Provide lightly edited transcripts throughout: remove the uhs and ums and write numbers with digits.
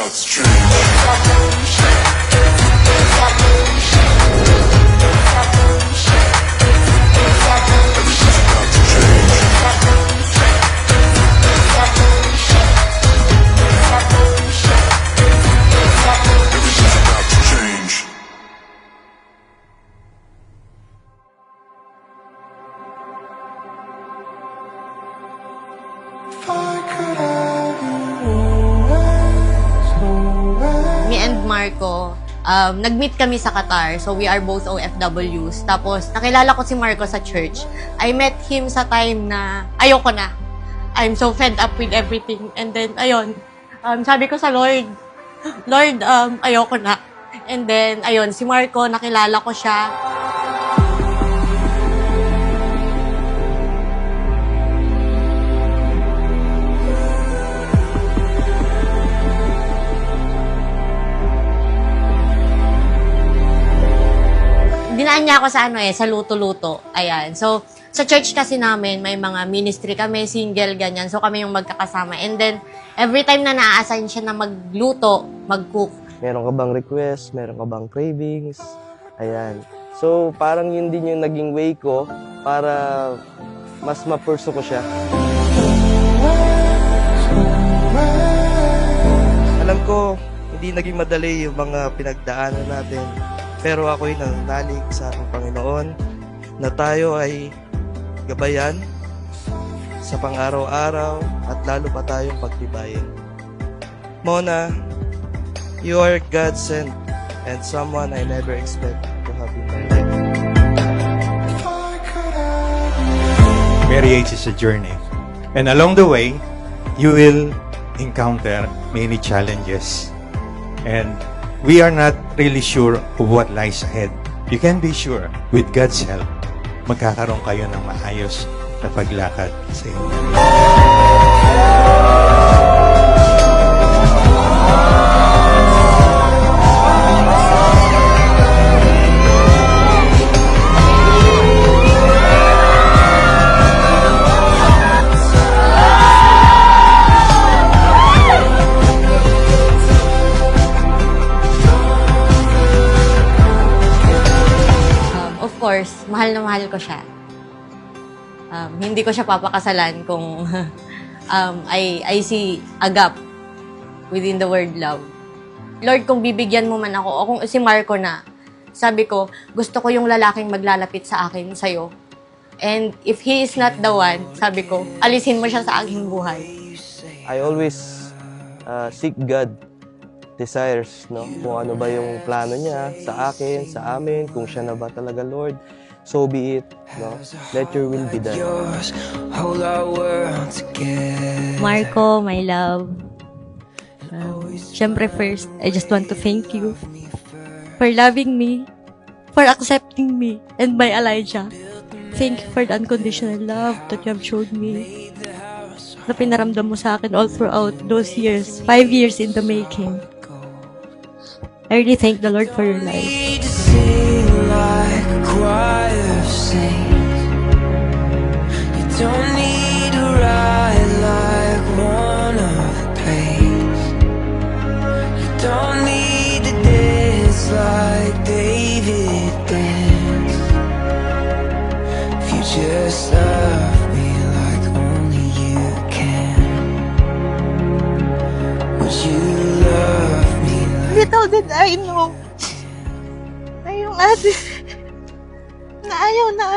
about to change. Everything's about to change. Everything's about to change. If I could have you always, always. Me and Marco, nag-meet kami sa Qatar. So, we are both OFWs. Tapos, nakilala ko si Marco sa church. I met him sa time na ayoko na. I'm so fed up with everything. And then, ayun, sabi ko sa Lord, Lord, ayoko na. And then, ayun, si Marco, nakilala ko siya. Dinaan niya ako sa sa luto-luto. Ayan. So, sa church kasi namin, may mga ministry kami, single, ganyan. So, kami yung magkakasama. And then, every time na na-assign siya na magluto, mag-cook. Meron ka bang request? Meron ka bang cravings? Ayan. So, parang yun din yung naging way ko para mas ma-pursue ko siya. Alam ko, hindi naging madali yung mga pinagdaanan natin. Pero ako'y nananalig sa ating Panginoon na tayo ay gabayan sa pang-araw-araw at lalo pa tayong pagtibayin. Mona, you are God sent and someone I never expect to have in my life. Marriage is a journey. And along the way, you will encounter many challenges. And we are not really sure of what lies ahead. You can be sure, with God's help, magkakaroon kayo ng maayos na paglakad sa inyo. Of course, mahal na mahal ko siya. Hindi ko siya papakasalan kung I see a gap within the word love. Lord, kung bibigyan mo man ako, o kung si Marco na, sabi ko, gusto ko yung lalaking maglalapit sa akin, sa'yo. And if he is not the one, sabi ko, alisin mo siya sa aking buhay. I always seek God desires, no? Kung ano ba yung plano niya sa akin, sa amin, kung siya na ba talaga, Lord. So be it, no? Let your will be done. Hold our world together. Marco, my love. Siyempre first, I just want to thank you for loving me, for accepting me, and my Elijah. Thank you for the unconditional love that you have showed me, na pinaramdam mo sa akin all throughout those years, 5 years in the making. I really thank the Lord for your life. Need to sing like a choir of saints. You don't need to ride like one of the plays. You don't need to dance like David danced. If you just love me like only you can, would you love me like Little did I know na yung ate na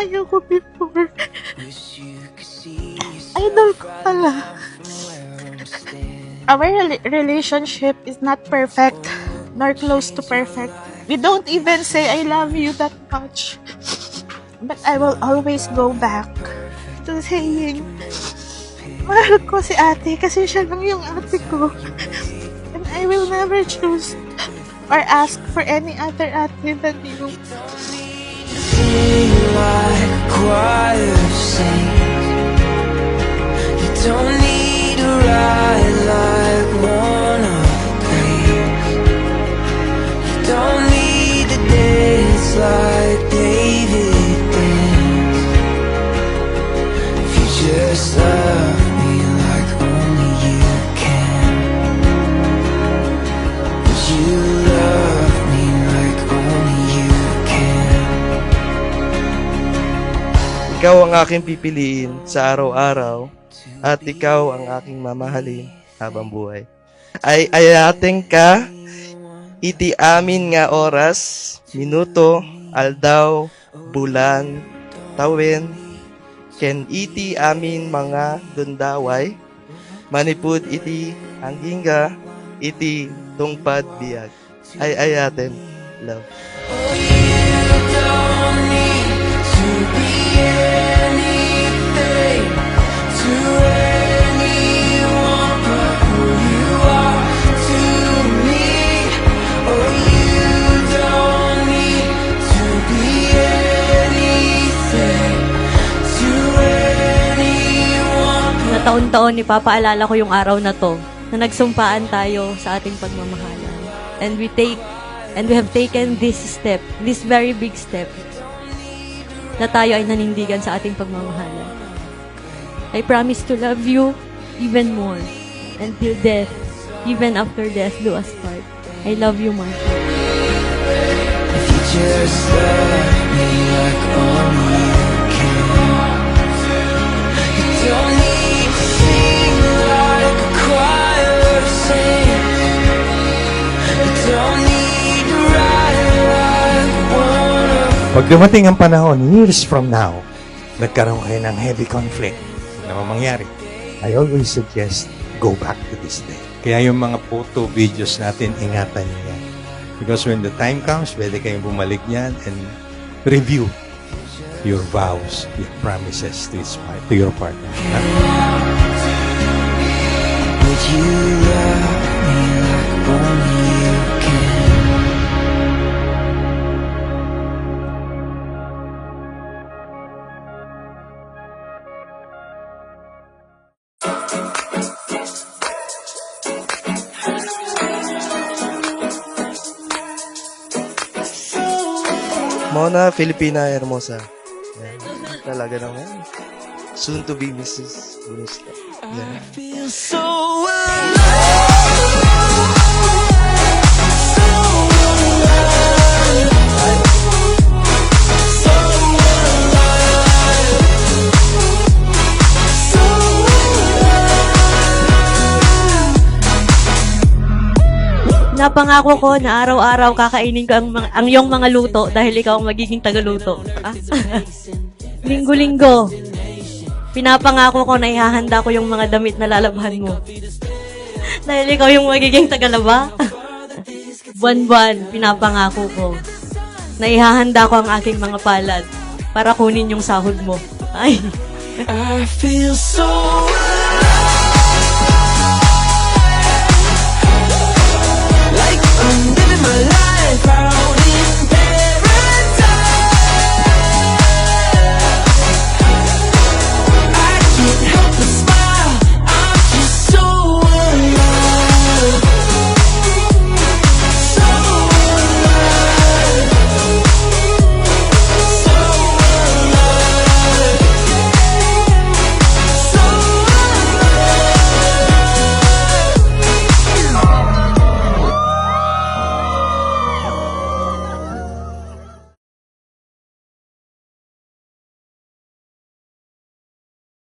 ayaw ko before. Idol ko pala. Our relationship is not perfect, nor close to perfect. We don't even say I love you that much. But I will always go back to saying, mahal ko si ate kasi siya lang yung ate ko. And I will never choose or ask for any other ate than you. sing like a choir of saints. You don't need to ride like one of the plays. You don't need to dance like David danced. If you just love me like only you can, Ikaw ang aking pipiliin sa araw-araw at ikaw ang aking mamahalin habang buhay. Ay ayating ka, iti amin nga oras, minuto, aldaw, bulan, tawin, ken iti amin mga dundaway, manipud iti hanggingga, iti tungpad biyag. Ay ayaten, love. Don't need to be anything to anyone but who you are to me. Oh, you don't need to be anything to anyone. Na taon-taon ipapaalala ko yung araw na to na nagsumpaan tayo sa ating pagmamahalan. And we have taken this step, this very big step, na tayo ay nanindigan sa ating pagmamahalan. I promise to love you even more until death, even after death do us part. I love you, Mark. If you just love me like only you can, you don't need to sing like a choir of saints. You don't need to write like one of. Pag dumating ang panahon, years from now, nagkaroon kayo ng heavy conflict, ano naman mangyari? I always suggest, go back to this day. Kaya yung mga photo, videos natin, ingatan niyo yan. Because when the time comes, pwede kayong bumalik niyan and review your vows, your promises to your partner. Would you love me like only you can? Mona Filipina Hermosa. Yan. Talaga naman. Soon to be Mrs. Bunusta. Yan. Feel so alive. Napangako ko na araw-araw kakainin ko ang iyong mga luto dahil ikaw ang magiging tagaluto. Ah? Linggo-linggo, pinapangako ko na ihahanda ko yung mga damit na lalabhan mo. Dahil ikaw yung magiging tagalaba. Buwan-buwan, pinapangako ko na ihahanda ko ang aking mga palad para kunin yung sahod mo. Ay. I feel so alive.